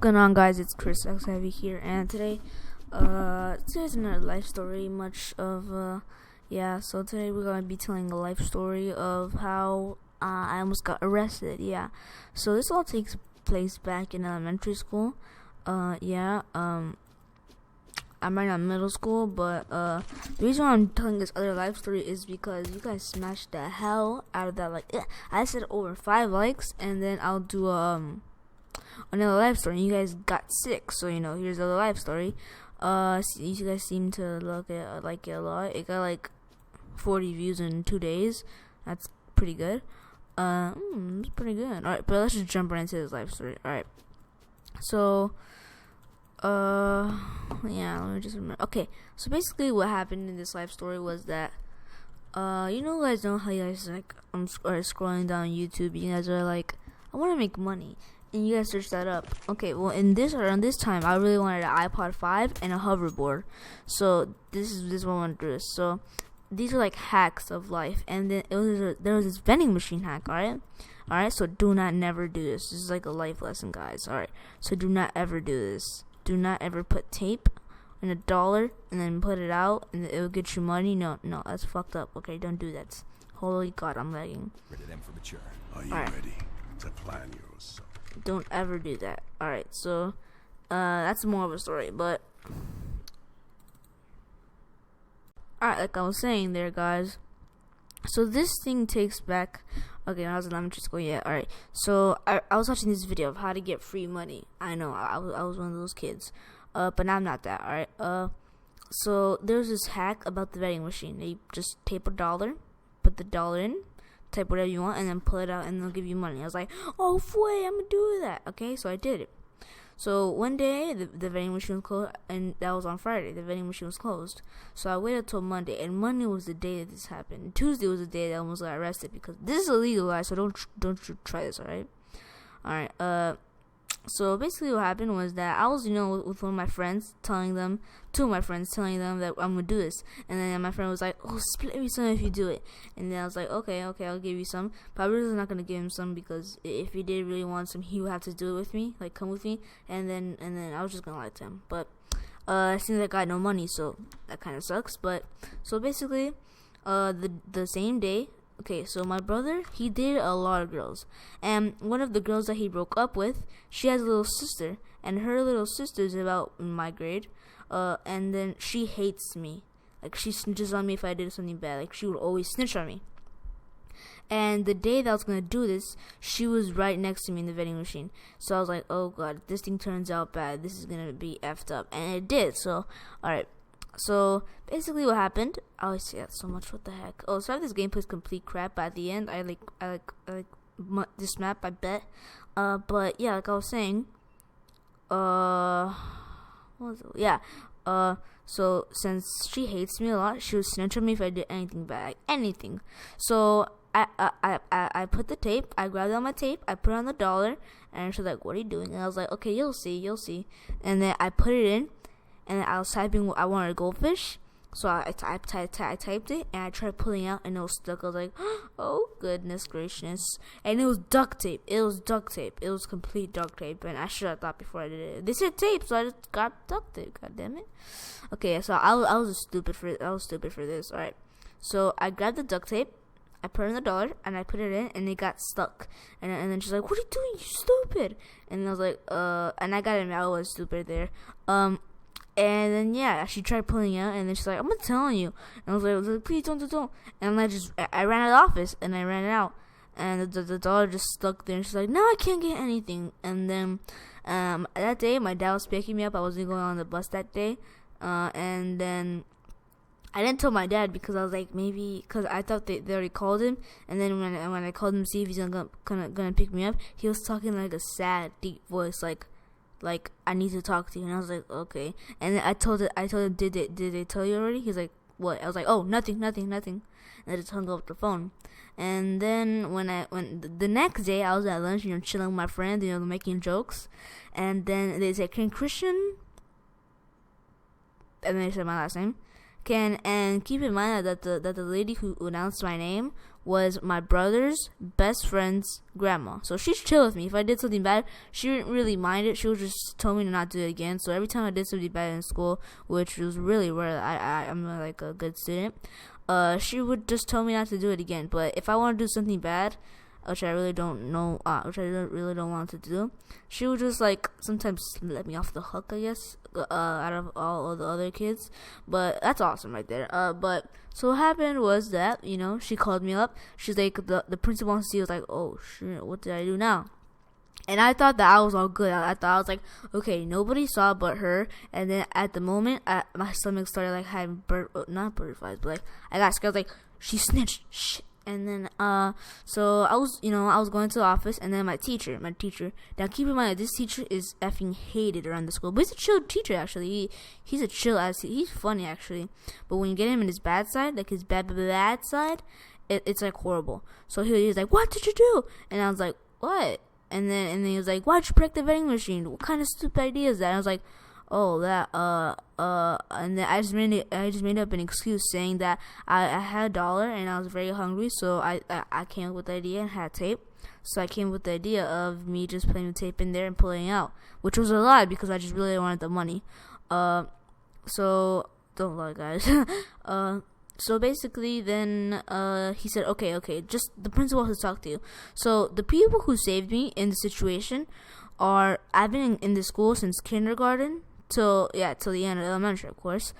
going on, guys? It's ChrisXIV here, and today's another life story. So today we're gonna be telling a life story of how I almost got arrested. Yeah, so this all takes place back in elementary school. I'm right now in middle school, but the reason why I'm telling this other life story is because you guys smashed the hell out of that. I said over 5 likes, and then I'll do another life story. You guys got 6, so here's the other life story. You guys seem to like it a lot. It got like 40 views in 2 days. That's pretty good. It's pretty good. All right, but let's just jump right into this life story. All right, so let me just remember. Okay, so basically what happened in this life story was that you guys know how you guys are scrolling down YouTube. You guys are like, I want to make money, and you guys search that up. Okay, well around this time I really wanted an iPod 5 and a hoverboard. So this is what I want to do. This. So these are like hacks of life, and then there was this vending machine hack. All right. So do not never do this. This is like a life lesson, guys. All right. So do not ever do this. Do not ever put tape in $1 and then put it out and it will get you money. No, that's fucked up. Okay, don't do that. Holy God, I'm lagging. Ready them for mature. Are you ready to plan your assault? Don't ever do that. Alright, so that's more of a story, but alright, like I was saying there, guys. So this thing takes back, okay, when I was in elementary school, yeah, alright. So I was watching this video of how to get free money. I know, I was one of those kids. But now I'm not that, alright. So there's this hack about the vending machine. You just tape $1, put the dollar in, type whatever you want, and then pull it out, and they'll give you money. I was like, oh, boy, I'm gonna do that. Okay, so I did it. So one day, the vending machine was closed, and that was on Friday. The vending machine was closed. So I waited till Monday, and Monday was the day that this happened. Tuesday was the day that I almost got arrested, because this is illegal, guys, so don't try this, alright? Alright, so basically what happened was that I was, with one of my friends, telling them that I'm gonna do this, and then my friend was like, oh, split me some if you do it, and then I was like, okay, I'll give you some, but I was really not gonna give him some, because if he did really want some, he would have to do it with me, like come with me, and then I was just gonna lie to him, but it seems like I got no money, so that kind of sucks. But so basically, the same day. Okay, so my brother, he dated a lot of girls, and one of the girls that he broke up with, she has a little sister, and her little sister's about in my grade, and then she hates me. Like, she snitches on me if I did something bad. Like, she would always snitch on me. And the day that I was gonna do this, she was right next to me in the vending machine. So I was like, oh God, this thing turns out bad. This is gonna be effed up, and it did. So, alright. So basically what happened, I always say that so much, what the heck. Oh, so this game plays complete crap, but at the end I like this map, I bet. But yeah, like I was saying, what was it? Yeah, so since she hates me a lot, she would snitch on me if I did anything bad, like anything. So I put the tape, I grabbed it on my tape, I put it on the $1, and she's like, what are you doing? And I was like, okay, you'll see. And then I put it in, and I was typing, I wanted a goldfish, so I typed it, and I tried pulling out, and it was stuck. I was like, oh goodness gracious, and it was duct tape. It was complete duct tape, and I should have thought before I did it. They said tape, so I just got duct tape. God damn it. Okay, so I was stupid for this. All right, so I grabbed the duct tape, I put it in the $1, and I put it in, and it got stuck. And then she's like, what are you doing? You stupid. And I was like, and I got it. I was stupid there. And then yeah, she tried pulling out, and then she's like, I'm not telling you. And I was like, please don't. And I ran out of the office, and I ran it out, and the $1 just stuck there. And she's like, no, I can't get anything. And then that day, my dad was picking me up. I wasn't going on the bus that day, and then I didn't tell my dad, because I was like, maybe, because I thought they already called him. And then when I called him to see if he's gonna pick me up, he was talking like a sad, deep voice, like I need to talk to you. And I was like, okay. And then I told him, did they tell you already? He's like, what? I was like, oh, nothing. And I just hung up the phone. And then when the next day I was at lunch, chilling with my friends, making jokes, and then they said, can Christian, and then they said my last name, And keep in mind that the lady who announced my name was my brother's best friend's grandma. So she's chill with me. If I did something bad, she didn't really mind it. She would just tell me to not do it again. So every time I did something bad in school, which was really rare, I'm like a good student, she would just tell me not to do it again. But if I want to do something bad, which I really don't know, which I really don't want to do, she would just like sometimes let me off the hook, I guess, out of all of the other kids. But that's awesome right there. But so what happened was that, she called me up. She's like, the principal wants to see. I was like, oh shit, what did I do now? And I thought that I was all good. I thought I was like, okay, nobody saw but her. And then at the moment, my stomach started like having not butterflies, but like I got scared. I was like, she snitched. Shit. And then, so I was going to the office, and then my teacher. Now, keep in mind, this teacher is effing hated around the school, but he's a chill teacher, actually. He's a chill ass. He's funny, actually. But when you get him in his bad side, like his bad side, it's like horrible. So he was like, "What did you do?" And I was like, "What?" And then he was like, "Why'd you break the vending machine? What kind of stupid idea is that?" And I was like, oh, that, and then I just made up an excuse saying that I had $1 and I was very hungry, so I came up with the idea and had tape. So I came up with the idea of me just putting the tape in there and pulling it out, which was a lie because I just really wanted the money. So don't lie, guys. So basically, then he said, okay, just the principal has to talk to you. So the people who saved me in the situation are, I've been in the school since kindergarten till the end of elementary, of course,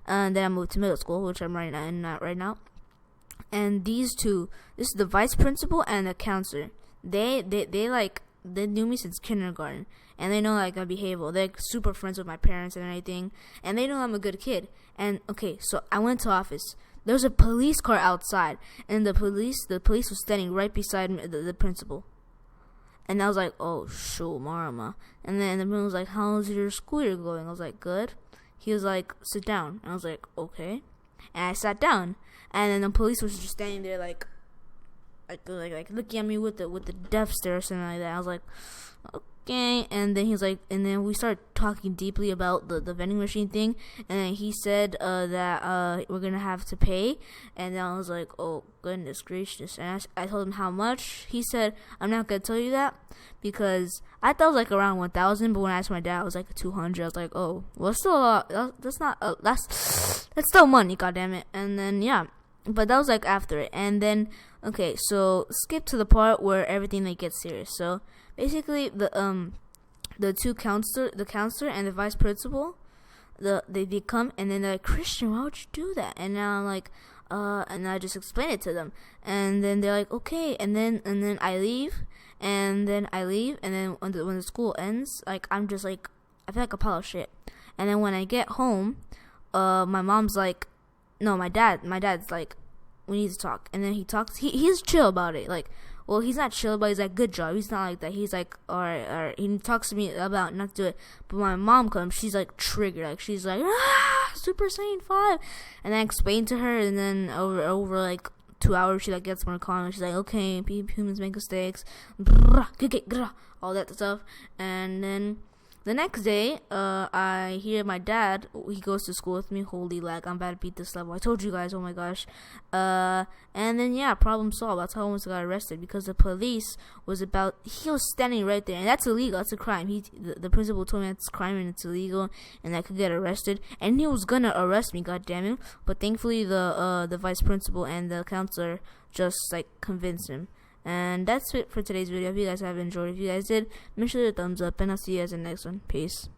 and then I moved to middle school, which I'm right now. And these two, this is the vice principal and the counselor. They knew me since kindergarten, and they know like I behave well. They're like, super friends with my parents and everything, and they know I'm a good kid. And okay, so I went to office. There was a police car outside, and the police was standing right beside me, the principal. And I was like, oh, shoot, Marama. And then the man was like, how's your school year going? I was like, good. He was like, sit down. And I was like, okay. And I sat down. And then the police was just standing there like looking at me with the death stare or something like that. I was like, okay. And then he was like, and then we started talking deeply about the vending machine thing. And then he said that we're gonna have to pay. And then I was like, oh goodness gracious. And I told him how much. He said, I'm not gonna tell you that because I thought it was like around 1,000. But when I asked my dad, it was like 200. I was like, oh, well, it's still a lot. That's still money, goddammit. And then but that was like after it. And then okay, so skip to the part where everything like gets serious. So basically the counselor and the vice principal, they come and then they're like, Christian, why would you do that? And now I'm like, and I just explained it to them, and then they're like, okay, and then I leave, and then when the school ends, like I'm just like, I feel like a pile of shit. And then when I get home, my mom's like, no, my dad's like, we need to talk. And then he talks. He's chill about it. Like, well, he's not chill, but he's like, good job. He's not like that. He's like, all right. He talks to me about not to do it. But my mom comes. She's like triggered. Like she's like, Super Saiyan 5. And I explained to her. And then over like 2 hours, she like gets more calm. And she's like, okay, humans make mistakes. All that stuff. And then the next day, I hear my dad, he goes to school with me. Holy lag, I'm about to beat this level. I told you guys, oh my gosh. And then, problem solved. That's how I almost got arrested because the police he was standing right there. And that's illegal. That's a crime. The principal told me that's a crime and it's illegal and I could get arrested. And he was gonna arrest me, goddammit. But thankfully, the vice principal and the counselor just, like, convinced him. And that's it for today's video. If you guys have enjoyed, if you guys did, make sure to thumbs up, and I'll see you guys in the next one. Peace.